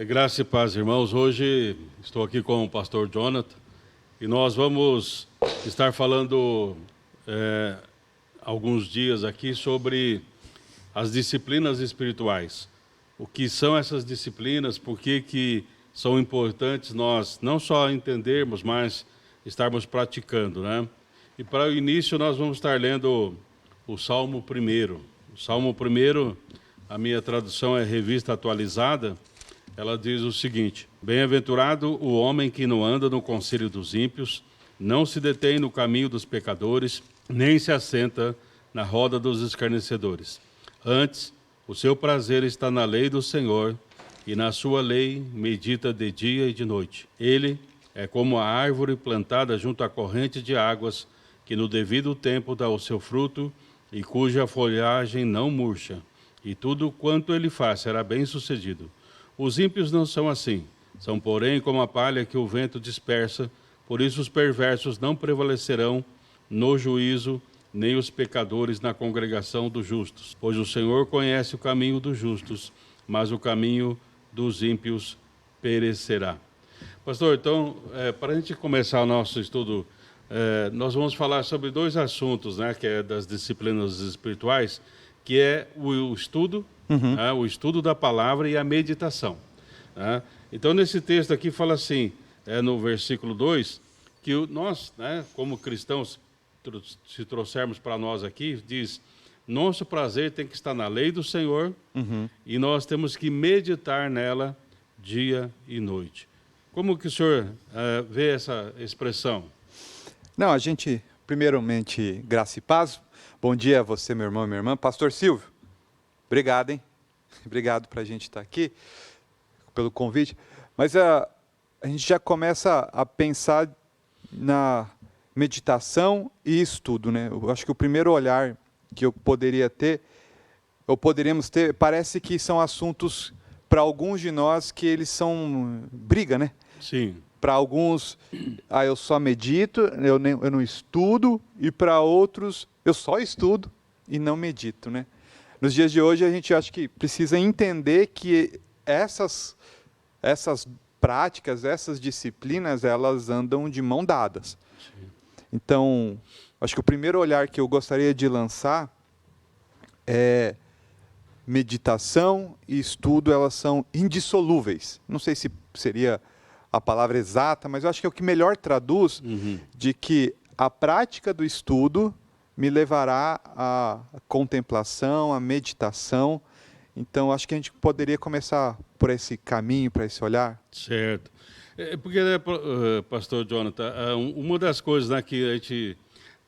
Graça e paz, irmãos. Hoje estou aqui com o pastor Jonathan e nós vamos estar falando alguns dias aqui sobre as disciplinas espirituais. O que são essas disciplinas, por que são importantes nós não só entendermos, mas estarmos praticando, né? E para o início nós vamos estar lendo o Salmo 1. O Salmo 1, a minha tradução é Revista Atualizada. Ela diz o seguinte: Bem-aventurado o homem que não anda no conselho dos ímpios, não se detém no caminho dos pecadores, nem se assenta na roda dos escarnecedores. Antes, o seu prazer está na lei do Senhor, e na sua lei medita de dia e de noite. Ele é como a árvore plantada junto à corrente de águas, que no devido tempo dá o seu fruto, e cuja folhagem não murcha, e tudo quanto ele faz será bem-sucedido. Os ímpios não são assim, são porém como a palha que o vento dispersa, por isso os perversos não prevalecerão no juízo, nem os pecadores na congregação dos justos. Pois o Senhor conhece o caminho dos justos, mas o caminho dos ímpios perecerá. Pastor, então, para a gente começar o nosso estudo, nós vamos falar sobre dois assuntos, né, que é das disciplinas espirituais, que é o estudo, o estudo da palavra e a meditação. Né? Então, nesse texto aqui fala assim, no versículo 2, que nós, né, como cristãos, se trouxermos para nós aqui, diz, nosso prazer tem que estar na lei do Senhor e nós temos que meditar nela dia e noite. Como que o senhor vê essa expressão? Não, a gente, primeiramente, graça e paz. Bom dia a você, meu irmão e minha irmã. Pastor Silvio, obrigado, hein? Obrigado para a gente estar aqui, pelo convite. Mas a gente já começa a pensar na meditação e estudo, né? Eu acho que o primeiro olhar que eu poderia ter, ou poderíamos ter, parece que são assuntos, para alguns de nós, que eles são briga, né? Sim. Para alguns, eu só medito, eu não estudo, e para outros, eu só estudo e não medito, né? Nos dias de hoje, a gente acha que precisa entender que essas práticas, essas disciplinas, elas andam de mão dadas. Sim. Então, acho que o primeiro olhar que eu gostaria de lançar é meditação e estudo, elas são indissolúveis. Não sei se seria a palavra exata, mas eu acho que é o que melhor traduz de que a prática do estudo me levará à contemplação, à meditação. Então, acho que a gente poderia começar por esse caminho, para esse olhar. Certo. Porque, né, pastor Jonathan, uma das coisas, né, que a gente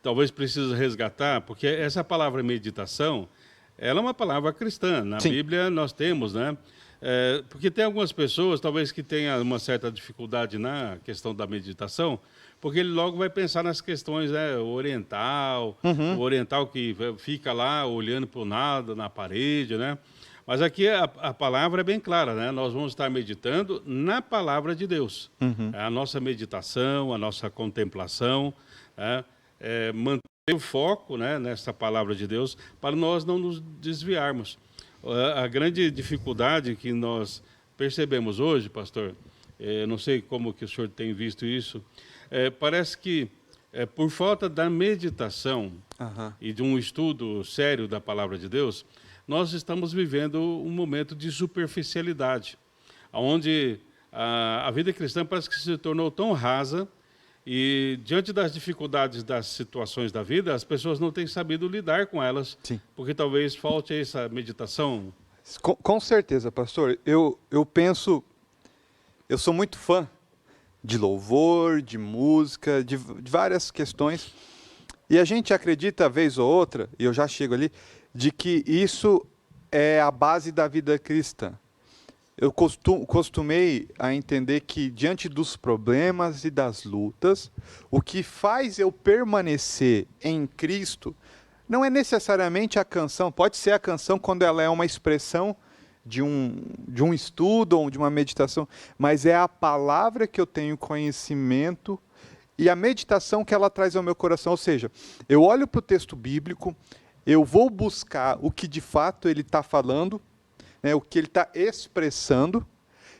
talvez precisa resgatar, porque essa palavra meditação, ela é uma palavra cristã. Na Sim. Bíblia nós temos, né? Porque tem algumas pessoas, talvez que tenham uma certa dificuldade na questão da meditação, porque ele logo vai pensar nas questões, né, o oriental que fica lá olhando para o nada, na parede, né? Mas aqui a palavra é bem clara, né? Nós vamos estar meditando na palavra de Deus. A nossa meditação, a nossa contemplação, manter o foco, né, nessa palavra de Deus, para nós não nos desviarmos. A grande dificuldade que nós percebemos hoje, pastor, não sei como que o senhor tem visto isso, parece que por falta da meditação e de um estudo sério da palavra de Deus, nós estamos vivendo um momento de superficialidade, onde a vida cristã parece que se tornou tão rasa e, diante das dificuldades das situações da vida, as pessoas não têm sabido lidar com elas, Sim. porque talvez falte essa meditação. Com certeza, pastor. Eu penso, eu sou muito fã de louvor, de música, de várias questões, e a gente acredita, vez ou outra, e eu já chego ali, de que isso é a base da vida cristã. Eu costumei a entender que, diante dos problemas e das lutas, o que faz eu permanecer em Cristo não é necessariamente a canção. Pode ser a canção quando ela é uma expressão de um estudo ou de uma meditação, mas é a palavra que eu tenho conhecimento e a meditação que ela traz ao meu coração. Ou seja, eu olho para o texto bíblico, eu vou buscar o que de fato ele está falando, né, o que ele está expressando,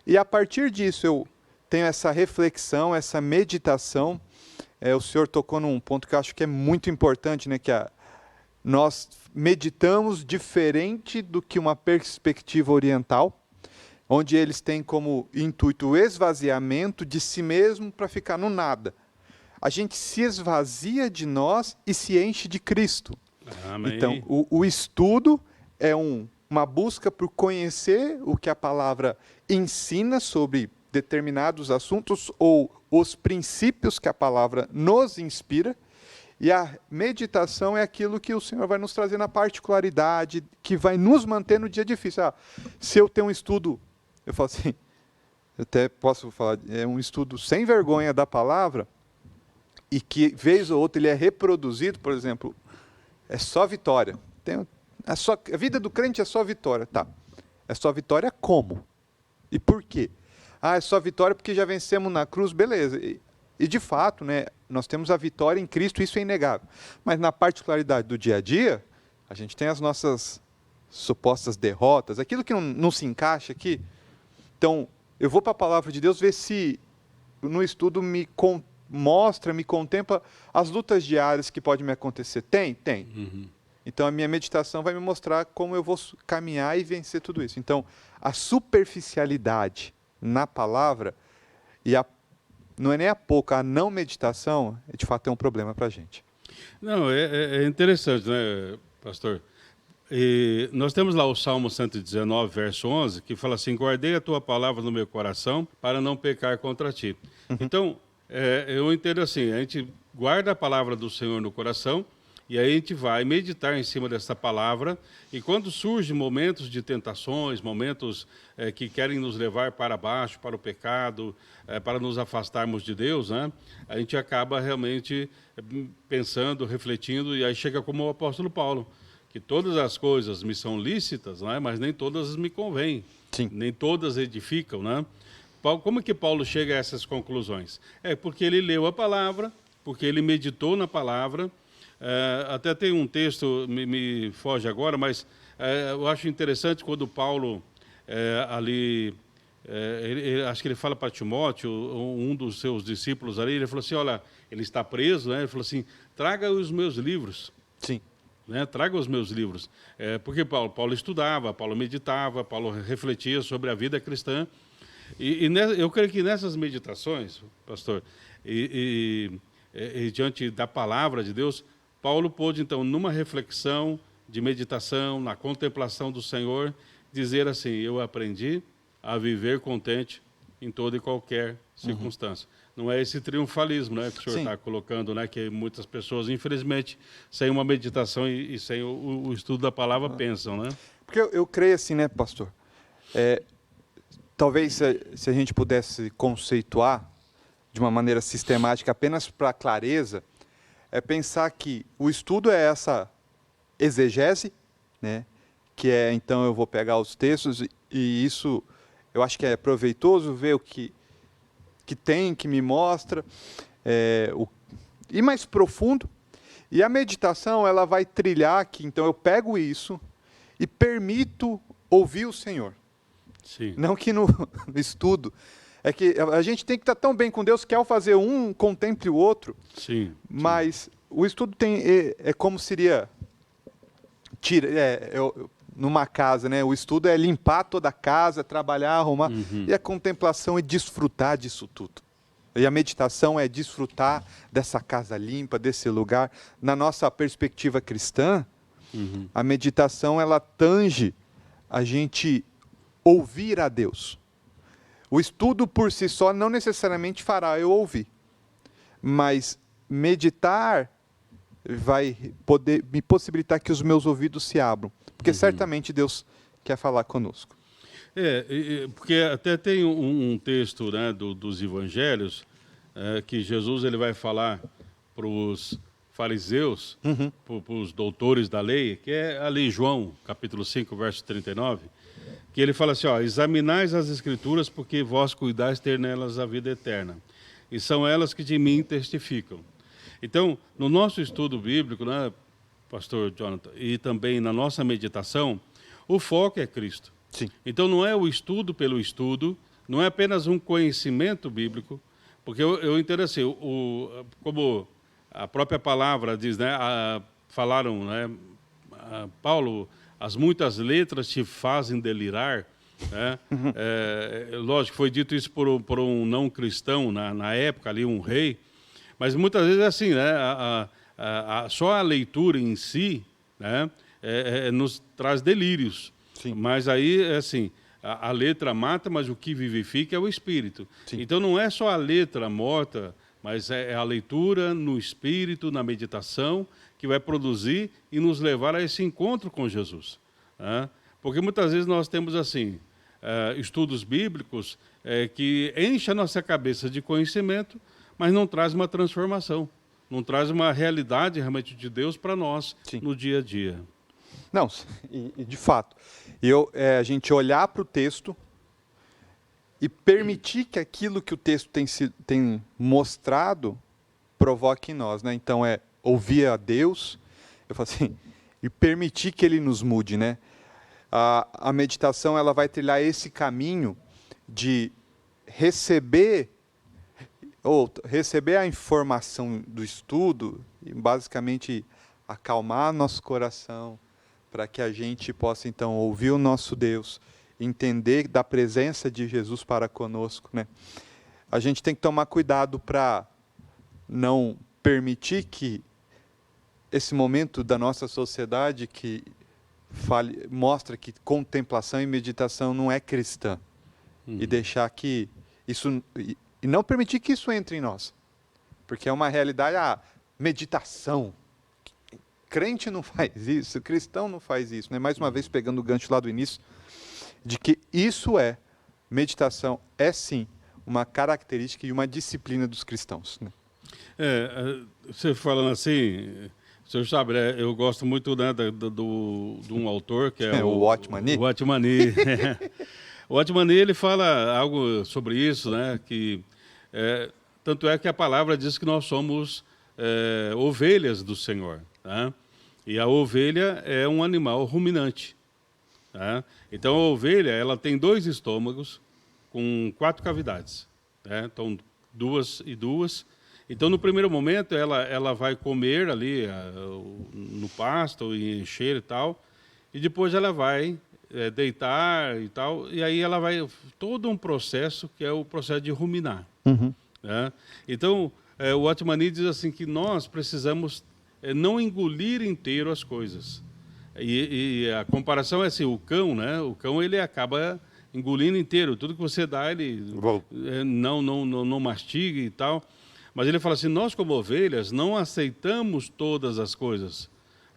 E a partir disso eu tenho essa reflexão, essa meditação. O senhor tocou num ponto que eu acho que é muito importante, né? Nós meditamos diferente do que uma perspectiva oriental, onde eles têm como intuito o esvaziamento de si mesmo para ficar no nada. A gente se esvazia de nós e se enche de Cristo. Amém. Então, o estudo é uma busca por conhecer o que a palavra ensina sobre determinados assuntos ou os princípios que a palavra nos inspira. E a meditação é aquilo que o Senhor vai nos trazer na particularidade, que vai nos manter no dia difícil. Se eu tenho um estudo, eu falo assim, eu até posso falar, é um estudo sem vergonha da palavra, e que, vez ou outra, ele é reproduzido, por exemplo, é só vitória. A vida do crente é só vitória. Tá. É só vitória como? E por quê? É só vitória porque já vencemos na cruz, beleza. E de fato, né, nós temos a vitória em Cristo, isso é inegável. Mas na particularidade do dia a dia, a gente tem as nossas supostas derrotas, aquilo que não se encaixa aqui. Então, eu vou para a palavra de Deus ver se no estudo me mostra, me contempla as lutas diárias que podem me acontecer. Tem. Uhum. Então, a minha meditação vai me mostrar como eu vou caminhar e vencer tudo isso. Então, a superficialidade na palavra não é nem a pouco, a não meditação, de fato, é um problema para a gente. Não, é interessante, né, pastor? E nós temos lá o Salmo 119, verso 11, que fala assim, guardei a tua palavra no meu coração para não pecar contra ti. Uhum. Então, eu entendo assim, a gente guarda a palavra do Senhor no coração, e aí a gente vai meditar em cima dessa palavra, e quando surgem momentos de tentações, momentos que querem nos levar para baixo, para o pecado, para nos afastarmos de Deus, né? A gente acaba realmente pensando, refletindo, e aí chega como o apóstolo Paulo, que todas as coisas me são lícitas, né? Mas nem todas me convêm, nem todas edificam, né? Como que Paulo chega a essas conclusões? É porque ele leu a palavra, porque ele meditou na palavra. Até tem um texto, me foge agora, mas eu acho interessante quando Paulo acho que ele fala para Timóteo, um dos seus discípulos ali, ele falou assim, olha, ele está preso, né? Ele falou assim, traga os meus livros. Sim. Né? Traga os meus livros. Porque Paulo estudava, Paulo meditava, Paulo refletia sobre a vida cristã. Eu creio que nessas meditações, pastor, e diante da palavra de Deus, Paulo pôde, então, numa reflexão de meditação, na contemplação do Senhor, dizer assim, eu aprendi a viver contente em toda e qualquer circunstância. Não é esse triunfalismo, né, que o senhor está colocando, né, que muitas pessoas, infelizmente, sem uma meditação e sem o estudo da palavra, pensam, né? Porque eu creio assim, né, pastor? Talvez se a gente pudesse conceituar de uma maneira sistemática, apenas para clareza, é pensar que o estudo é essa exegese, né? Que então eu vou pegar os textos e isso eu acho que é proveitoso ver o que tem, que me mostra, e mais profundo. E a meditação ela vai trilhar que então eu pego isso e permito ouvir o Senhor. Sim. Não que no estudo. É que a gente tem que estar tão bem com Deus que ao fazer um, contemple o outro. Sim. Mas o estudo é como seria numa casa, né? O estudo é limpar toda a casa, trabalhar, arrumar. E a contemplação é desfrutar disso tudo. E a meditação é desfrutar dessa casa limpa, desse lugar. Na nossa perspectiva cristã, a meditação ela tange a gente ouvir a Deus. O estudo por si só não necessariamente fará eu ouvir, mas meditar vai poder me possibilitar que os meus ouvidos se abram, porque certamente Deus quer falar conosco. Porque até tem um texto, né, dos evangelhos que Jesus ele vai falar para os fariseus, para os doutores da lei, que é ali João, capítulo 5, verso 39, que ele fala assim, ó, examinais as escrituras porque vós cuidais ter nelas a vida eterna, e são elas que de mim testificam. Então, no nosso estudo bíblico, né, pastor Jonathan, e também na nossa meditação, o foco é Cristo. Sim. Então, não é o estudo pelo estudo, não é apenas um conhecimento bíblico, porque eu entendo assim, como a própria palavra diz, né, falaram, né, Paulo, as muitas letras te fazem delirar, né? Lógico, foi dito isso por um não cristão na época, ali um rei, mas muitas vezes é assim, né, só a leitura em si, né, nos traz delírios. Sim. Mas aí, é assim, a letra mata, mas o que vivifica é o espírito. Sim. Então não é só a letra morta, mas é a leitura no espírito, na meditação, que vai produzir e nos levar a esse encontro com Jesus. Né? Porque muitas vezes nós temos assim, estudos bíblicos que enchem a nossa cabeça de conhecimento, mas não traz uma transformação, não traz uma realidade realmente de Deus para nós. Sim. No dia a dia. Não, e de fato, a gente olhar para o texto e permitir que aquilo que o texto tem mostrado provoque em nós, né? Então ouvir a Deus, eu falo assim, e permitir que Ele nos mude, né? A meditação ela vai trilhar esse caminho de receber a informação do estudo e basicamente acalmar nosso coração, para que a gente possa, então, ouvir o nosso Deus, entender da presença de Jesus para conosco, né? A gente tem que tomar cuidado para não permitir que esse momento da nossa sociedade que mostra que contemplação e meditação não é cristã, e deixar que isso... E não permitir que isso entre em nós, porque é uma realidade, meditação... Crente não faz isso, cristão não faz isso, né? Mais uma vez pegando o gancho lá do início, de que meditação é sim uma característica e uma disciplina dos cristãos. Né? Você falando assim, o senhor sabe, né, eu gosto muito, né, de um autor que é o Watchman Nee. O Watchman Nee. O Watchman Nee, ele fala algo sobre isso, né, que tanto é que a palavra diz que nós somos ovelhas do Senhor. Tá? E a ovelha é um animal ruminante. Tá? Então a ovelha ela tem 2 estômagos com 4 cavidades. Tá? Então 2 e 2. Então no primeiro momento ela vai comer ali no pasto e encher e tal. E depois ela vai deitar e tal. E aí ela vai todo um processo que é o processo de ruminar. Uhum. Tá? Então o Watchman Nee diz assim que nós precisamos não engolir inteiro as coisas. E a comparação é assim, o cão, né? O cão ele acaba engolindo inteiro. Tudo que você dá, ele não mastiga e tal. Mas ele fala assim, nós como ovelhas não aceitamos todas as coisas.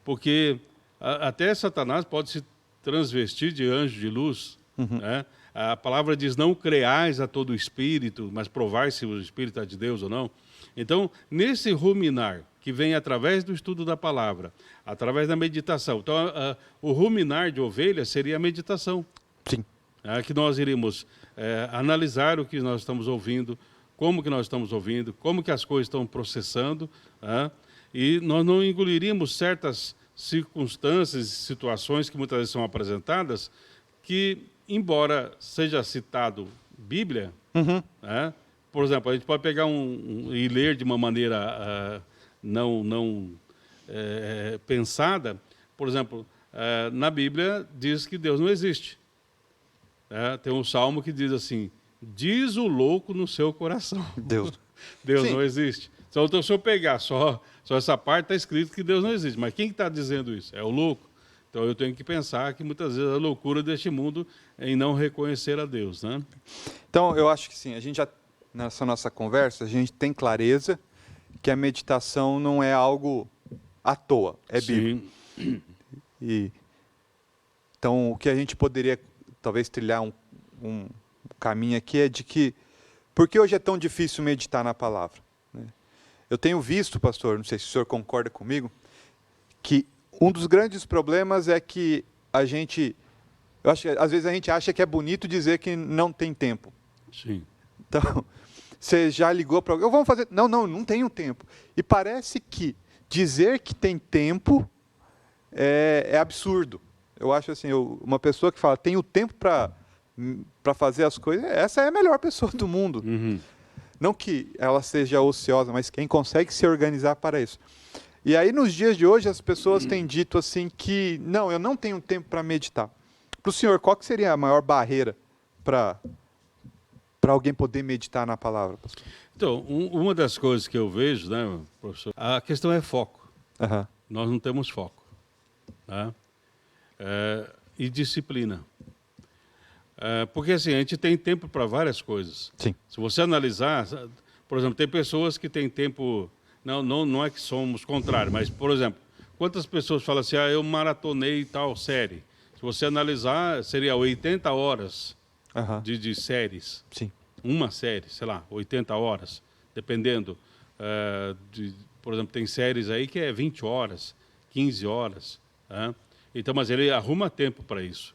Porque até Satanás pode se transvestir de anjo de luz. Uhum. Né? A palavra diz, não creais a todo espírito, mas provai se o espírito é de Deus ou não. Então, nesse ruminar, que vem através do estudo da palavra, através da meditação. Então, o ruminar de ovelha seria a meditação. Sim. Que nós iríamos analisar o que nós estamos ouvindo, como que nós estamos ouvindo, como que as coisas estão processando, e nós não engoliríamos certas circunstâncias e situações que muitas vezes são apresentadas, que, embora seja citado Bíblia, uhum. Por exemplo, a gente pode pegar e ler de uma maneira não pensada. Por exemplo, na Bíblia diz que Deus não existe. Tem um salmo que diz assim, diz o louco no seu coração. Deus Sim. Não existe. Então, se eu pegar só essa parte, está escrito que Deus não existe. Mas quem está dizendo isso? É o louco. Então, eu tenho que pensar que muitas vezes a loucura deste mundo é em não reconhecer a Deus. Né? Então, eu acho que sim, a gente já, nessa nossa conversa, a gente tem clareza que a meditação não é algo à toa, é bíblico. Então, o que a gente poderia talvez trilhar um caminho aqui é de que, por que hoje é tão difícil meditar na palavra? Né? Eu tenho visto, pastor, não sei se o senhor concorda comigo, que um dos grandes problemas é que eu acho que às vezes a gente acha que é bonito dizer que não tem tempo. Sim. Então, você já ligou para alguém, vamos fazer... Não tenho tempo. E parece que dizer que tem tempo é absurdo. Eu acho assim, uma pessoa que fala, tenho tempo para para fazer as coisas, essa é a melhor pessoa do mundo. Não que ela seja ociosa, mas quem consegue se organizar para isso. E aí, nos dias de hoje, as pessoas têm dito assim que, não, eu não tenho tempo para meditar. Para o senhor, qual que seria a maior barreira para alguém poder meditar na palavra, pastor? Então, uma das coisas que eu vejo, né, professor, a questão é foco. Nós não temos foco. Né? E disciplina. Porque assim, a gente tem tempo para várias coisas. Sim. Se você analisar, por exemplo, tem pessoas que têm tempo... Não é que somos contrários, mas, por exemplo, quantas pessoas falam assim, eu maratonei tal série? Se você analisar, seria 80 horas de séries. Sim. Uma série, sei lá, 80 horas, dependendo. Por exemplo, tem séries aí que é 20 horas, 15 horas. Então, mas ele arruma tempo para isso.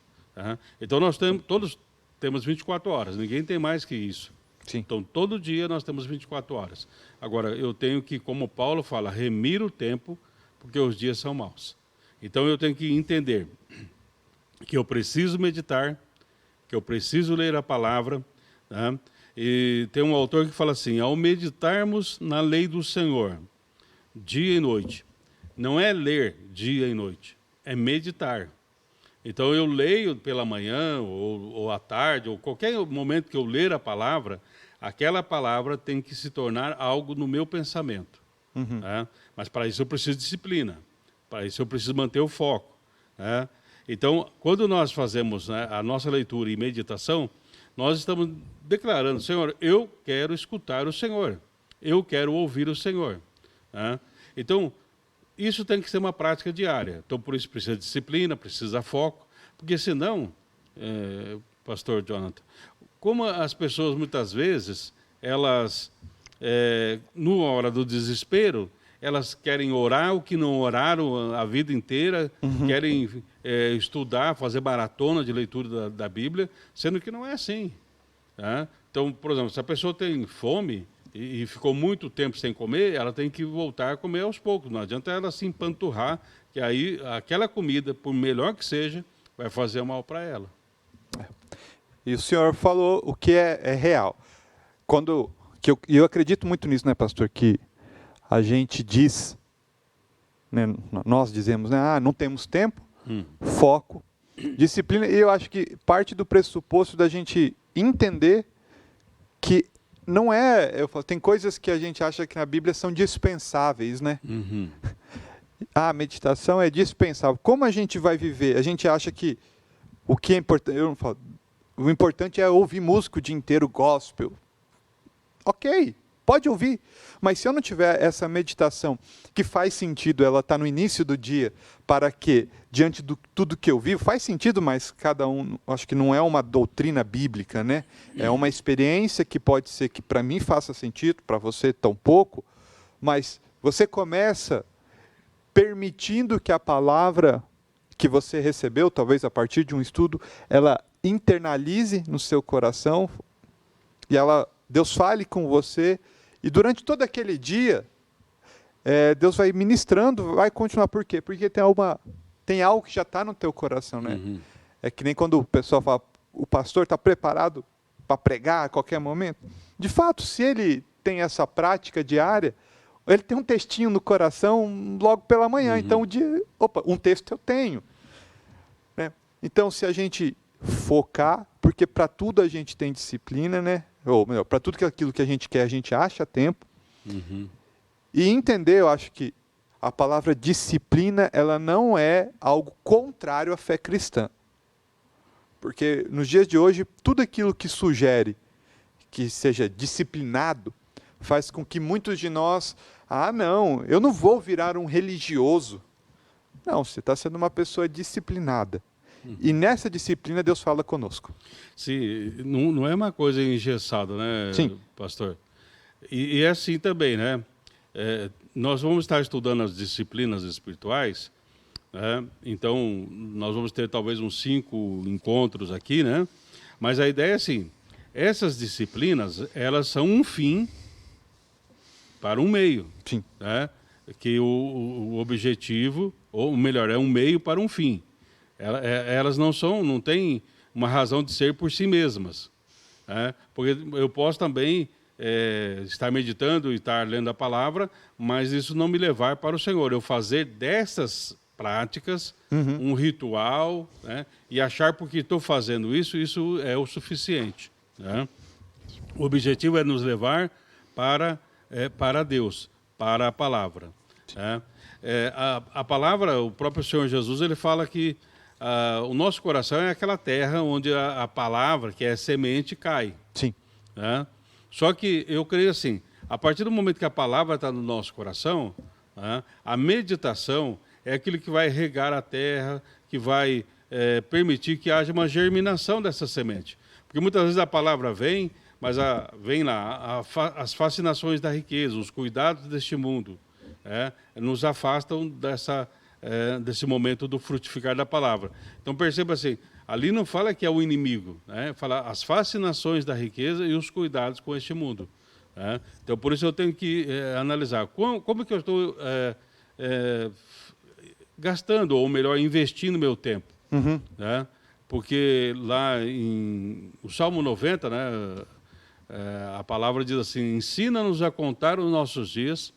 Então, todos temos 24 horas, ninguém tem mais que isso. Sim. Então, todo dia nós temos 24 horas. Agora, eu tenho que, como Paulo fala, remir o tempo, porque os dias são maus. Então, eu tenho que entender que eu preciso meditar, que eu preciso ler a palavra. Né? E tem um autor que fala assim, ao meditarmos na lei do Senhor, dia e noite, não é ler dia e noite, é meditar. Então, eu leio pela manhã, ou à tarde, ou qualquer momento que eu ler a palavra, aquela palavra tem que se tornar algo no meu pensamento. Né? Mas para isso eu preciso de disciplina, para isso eu preciso manter o foco. Né? Então, quando nós fazemos, né, a nossa leitura e meditação, nós estamos declarando, Senhor, eu quero escutar o Senhor, eu quero ouvir o Senhor. Né? Então, isso tem que ser uma prática diária. Então, por isso precisa de disciplina, precisa de foco, porque senão, pastor Jonathan, como as pessoas muitas vezes, elas, na hora do desespero, elas querem orar o que não oraram a vida inteira, querem estudar, fazer maratona de leitura da Bíblia, sendo que não é assim. Tá? Então, por exemplo, se a pessoa tem fome e ficou muito tempo sem comer, ela tem que voltar a comer aos poucos. Não adianta ela se empanturrar, que aí aquela comida, por melhor que seja, vai fazer mal para ela. E o senhor falou o que é real. Eu acredito muito nisso, né, pastor, que a gente diz, né, nós dizemos, né, não temos tempo, foco, disciplina, e eu acho que parte do pressuposto da gente entender que não tem coisas que a gente acha que na Bíblia são dispensáveis, né? A meditação é dispensável. Como a gente vai viver? A gente acha que o que é importante, eu não falo, o importante é ouvir música o dia inteiro, gospel. Ok, pode ouvir. Mas se eu não tiver essa meditação que faz sentido, ela está no início do dia, para que, diante de tudo que eu vivo, faz sentido, mas cada um, acho que não é uma doutrina bíblica, né? É uma experiência que pode ser que para mim faça sentido, para você tão pouco, mas você começa permitindo que a palavra que você recebeu, talvez a partir de um estudo, ela internalize no seu coração e Deus fale com você, e durante todo aquele dia, Deus vai ministrando, vai continuar. Por quê? Porque tem algo que já está no teu coração, né? É que nem quando o pessoal fala, o pastor está preparado para pregar a qualquer momento. De fato, se ele tem essa prática diária, ele tem um textinho no coração logo pela manhã. Então, um texto eu tenho. Né? Então, se a gente focar, porque para tudo a gente tem disciplina, né? Ou melhor, para tudo aquilo que a gente quer, a gente acha tempo. E entender, eu acho que a palavra disciplina, ela não é algo contrário à fé cristã. Porque nos dias de hoje, tudo aquilo que sugere que seja disciplinado, faz com que muitos de nós, não, eu não vou virar um religioso. Não, você está sendo uma pessoa disciplinada. E nessa disciplina Deus fala conosco. Sim, não é uma coisa engessada, né, Sim, pastor? E é assim também, né? Nós vamos estar estudando as disciplinas espirituais, né? Então nós vamos ter talvez uns 5 encontros aqui, né? Mas a ideia é assim, essas disciplinas, elas são um fim para um meio. sim. Né? Que o objetivo, ou melhor, é um meio para um fim. Elas não têm uma razão de ser por si mesmas. Né? Porque eu posso também estar meditando e estar lendo a palavra, mas isso não me levar para o Senhor. Eu fazer dessas práticas um ritual, né? E achar porque estou fazendo isso é o suficiente. Né? O objetivo é nos levar para Deus, para a palavra. Né? A palavra, o próprio Senhor Jesus, ele fala que o nosso coração é aquela terra onde a palavra, que é semente, cai. Sim. Né? Só que eu creio assim, a partir do momento que a palavra está no nosso coração, né, a meditação é aquilo que vai regar a terra, que vai permitir que haja uma germinação dessa semente. Porque muitas vezes a palavra vem, mas vem lá as fascinações da riqueza, os cuidados deste mundo, nos afastam desse momento do frutificar da palavra. Então perceba assim, ali não fala que é o inimigo, né? Fala as fascinações da riqueza e os cuidados com este mundo. Né? Então por isso eu tenho que analisar como que eu estou gastando, ou melhor, investindo meu tempo. Né? Porque lá em o Salmo 90, né, a palavra diz assim, ensina-nos a contar os nossos dias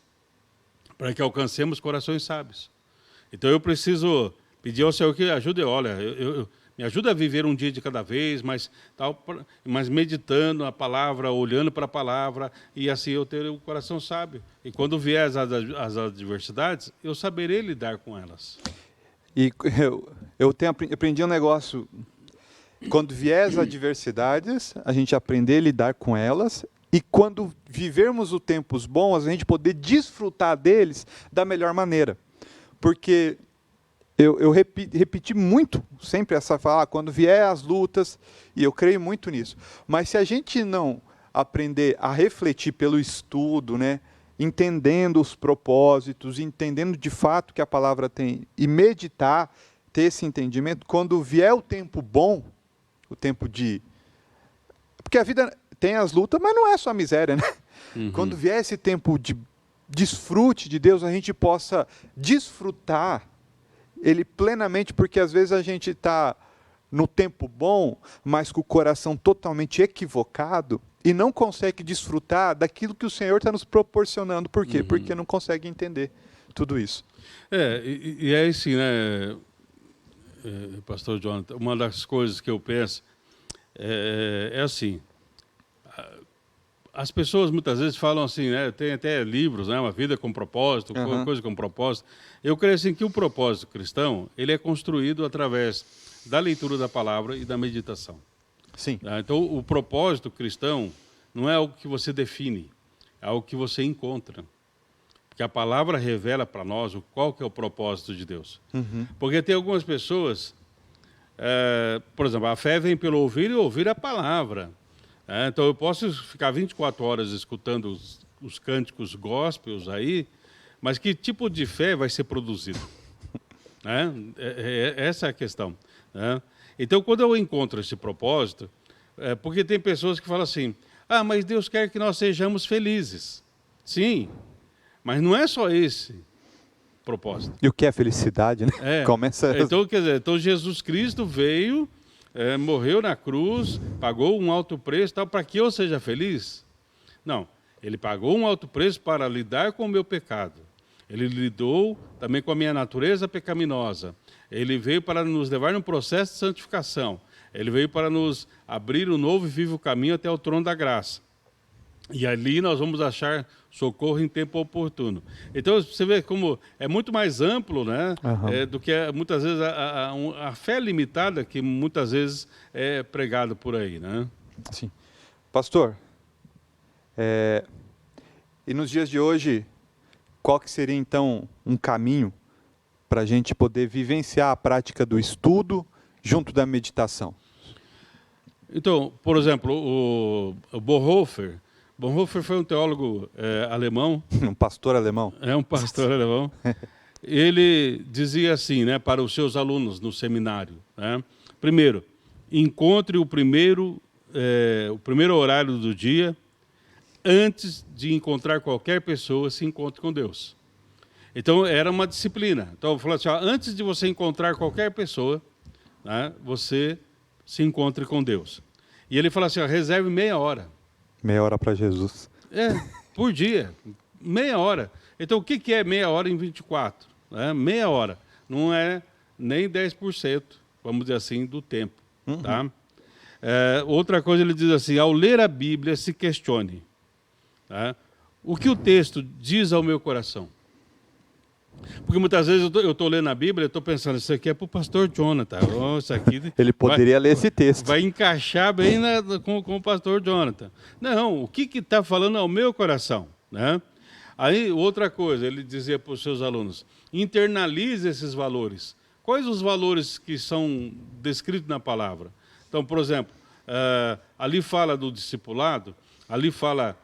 para que alcancemos corações sábios. Então eu preciso pedir ao Senhor que ajude, olha, me ajuda a viver um dia de cada vez, mas meditando a palavra, olhando para a palavra, e assim eu ter o coração sábio. E quando vier as adversidades, eu saberei lidar com elas. E eu aprendi um negócio, quando vier as adversidades, a gente aprender a lidar com elas, e quando vivermos os tempos bons, a gente poder desfrutar deles da melhor maneira. Porque eu repeti muito sempre essa fala, quando vier as lutas, e eu creio muito nisso. Mas se a gente não aprender a refletir pelo estudo, né, entendendo os propósitos, entendendo de fato que a palavra tem, e meditar, ter esse entendimento, quando vier o tempo bom, o tempo de... Porque a vida tem as lutas, mas não é só miséria, né? Quando vier esse tempo de desfrute de Deus, a gente possa desfrutar Ele plenamente, porque às vezes a gente está no tempo bom, mas com o coração totalmente equivocado e não consegue desfrutar daquilo que o Senhor está nos proporcionando. Por quê? Porque não consegue entender tudo isso. E é assim, né, pastor Jonathan, uma das coisas que eu penso é assim, as pessoas muitas vezes falam assim, né, tem até livros, né, uma vida com propósito, coisa com propósito. Eu creio assim que o propósito cristão, ele é construído através da leitura da palavra e da meditação. Sim. Então, o propósito cristão não é algo que você define, é algo que você encontra. Porque a palavra revela para nós qual que é o propósito de Deus. Porque tem algumas pessoas, por exemplo, a fé vem pelo ouvir e ouvir a palavra. Então eu posso ficar 24 horas escutando os cânticos gospels aí, mas que tipo de fé vai ser produzido? Essa é a questão. Então quando eu encontro esse propósito, porque tem pessoas que falam assim, mas Deus quer que nós sejamos felizes. Sim, mas não é só esse propósito. E o que é felicidade, né? Então, quer dizer, então Jesus Cristo veio... morreu na cruz, pagou um alto preço para que eu seja feliz? Não, ele pagou um alto preço para lidar com o meu pecado. Ele lidou também com a minha natureza pecaminosa. Ele veio para nos levar num processo de santificação. Ele veio para nos abrir um novo e vivo caminho até o trono da graça. E ali nós vamos achar socorro em tempo oportuno. Então, você vê como é muito mais amplo, né, do que muitas vezes a fé limitada que muitas vezes é pregada por aí. Né? Sim. Pastor, e nos dias de hoje, qual que seria então um caminho para a gente poder vivenciar a prática do estudo junto da meditação? Então, por exemplo, o Bonhoeffer foi um teólogo alemão. Um pastor alemão. Um pastor alemão. Ele dizia assim, né, para os seus alunos no seminário. Né? Primeiro, encontre o primeiro horário do dia, antes de encontrar qualquer pessoa, se encontre com Deus. Então, era uma disciplina. Então, eu falei assim, antes de você encontrar qualquer pessoa, né, você se encontre com Deus. E ele fala assim, ó, reserve meia hora. Meia hora para Jesus. Por dia, meia hora. Então, o que é meia hora em 24? Meia hora. Não é nem 10%, vamos dizer assim, do tempo. Tá? Outra coisa, ele diz assim, ao ler a Bíblia, se questione. Tá? O que o texto diz ao meu coração? Porque muitas vezes eu estou lendo a Bíblia e estou pensando, isso aqui é para o pastor Jonathan. Isso aqui Ele poderia ler esse texto. Vai encaixar bem com o pastor Jonathan. Não, o que está falando ao meu coração? Né? Aí, outra coisa, ele dizia para os seus alunos, internalize esses valores. Quais os valores que são descritos na palavra? Então, por exemplo, ali fala do discipulado, ali fala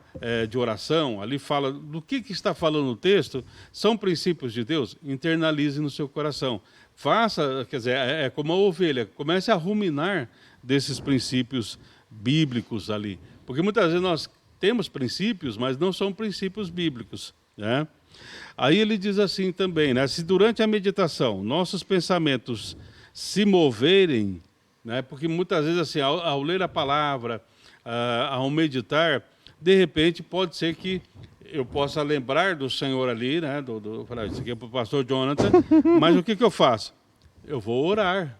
de oração, ali fala do que está falando o texto, são princípios de Deus, internalize no seu coração. Faça, quer dizer, é como a ovelha, comece a ruminar desses princípios bíblicos ali. Porque muitas vezes nós temos princípios, mas não são princípios bíblicos. Né? Aí ele diz assim também, né? Se durante a meditação nossos pensamentos se moverem, né? Porque muitas vezes assim, ao ler a palavra, ao meditar, de repente pode ser que eu possa lembrar do Senhor ali, né? Falar, isso aqui é para o pastor Jonathan, mas o que eu faço? Eu vou orar.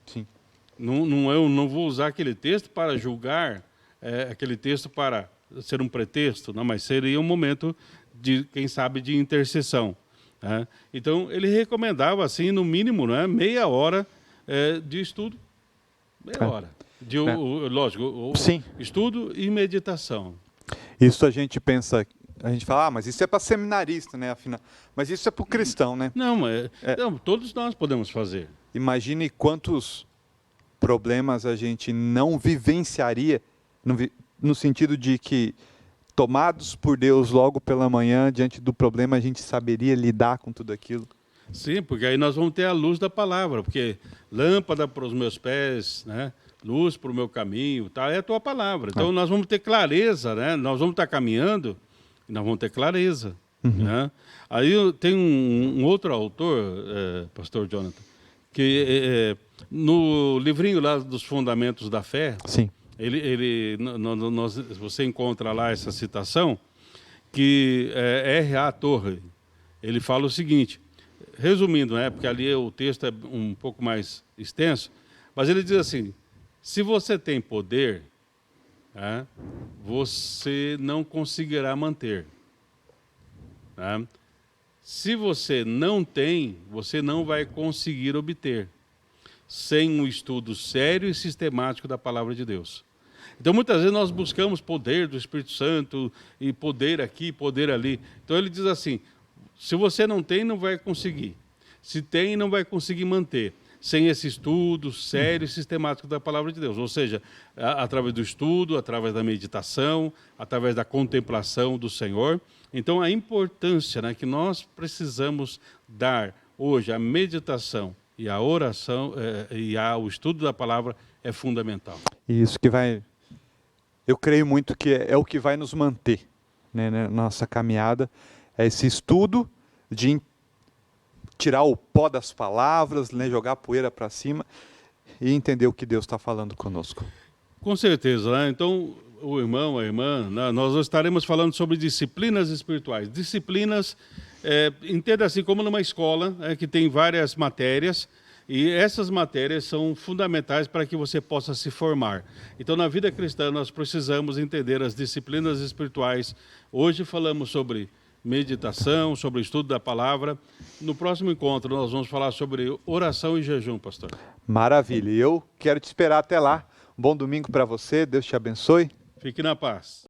Sim. Eu não vou usar aquele texto para julgar, aquele texto para ser um pretexto, não, mas seria um momento de, quem sabe, de intercessão. Né? Então, ele recomendava, assim, no mínimo, né, meia hora de estudo. Meia hora. Lógico, Sim. Estudo e meditação. Isso a gente pensa, a gente fala, mas isso é para seminarista, né? Afinal, mas isso é para o cristão, né? Não, não, todos nós podemos fazer. Imagine quantos problemas a gente não vivenciaria, no sentido de que, tomados por Deus logo pela manhã, diante do problema, a gente saberia lidar com tudo aquilo. Sim, porque aí nós vamos ter a luz da palavra, porque lâmpada para os meus pés, né? Luz para o meu caminho, tá? É a tua palavra. Então nós vamos ter clareza, né? Nós vamos estar caminhando e nós vamos ter clareza. Né? Aí tem um outro autor, pastor Jonathan, que no livrinho lá dos Fundamentos da Fé, sim, você encontra lá essa citação, que R.A. Torre, ele fala o seguinte, resumindo, né, porque ali o texto é um pouco mais extenso, mas ele diz assim, se você tem poder, você não conseguirá manter. Né? Se você não tem, você não vai conseguir obter, sem um estudo sério e sistemático da palavra de Deus. Então, muitas vezes nós buscamos poder do Espírito Santo, e poder aqui, poder ali. Então, ele diz assim, se você não tem, não vai conseguir. Se tem, não vai conseguir manter, sem esse estudo sério e sistemático da palavra de Deus. Ou seja, através do estudo, através da meditação, através da contemplação do Senhor. Então, a importância, né, que nós precisamos dar hoje à meditação e à oração e ao estudo da palavra é fundamental. E isso que vai... Eu creio muito que é o que vai nos manter, né, na nossa caminhada, é esse estudo de tirar o pó das palavras, né, jogar a poeira para cima e entender o que Deus está falando conosco. Com certeza, né? Então, o irmão, a irmã, né, nós estaremos falando sobre disciplinas espirituais. Disciplinas, entenda assim, como numa escola, que tem várias matérias, e essas matérias são fundamentais para que você possa se formar. Então, na vida cristã, nós precisamos entender as disciplinas espirituais. Hoje falamos sobre meditação, sobre o estudo da palavra. No próximo encontro, nós vamos falar sobre oração e jejum, pastor. Maravilha. E eu quero te esperar até lá. Um bom domingo para você. Deus te abençoe. Fique na paz.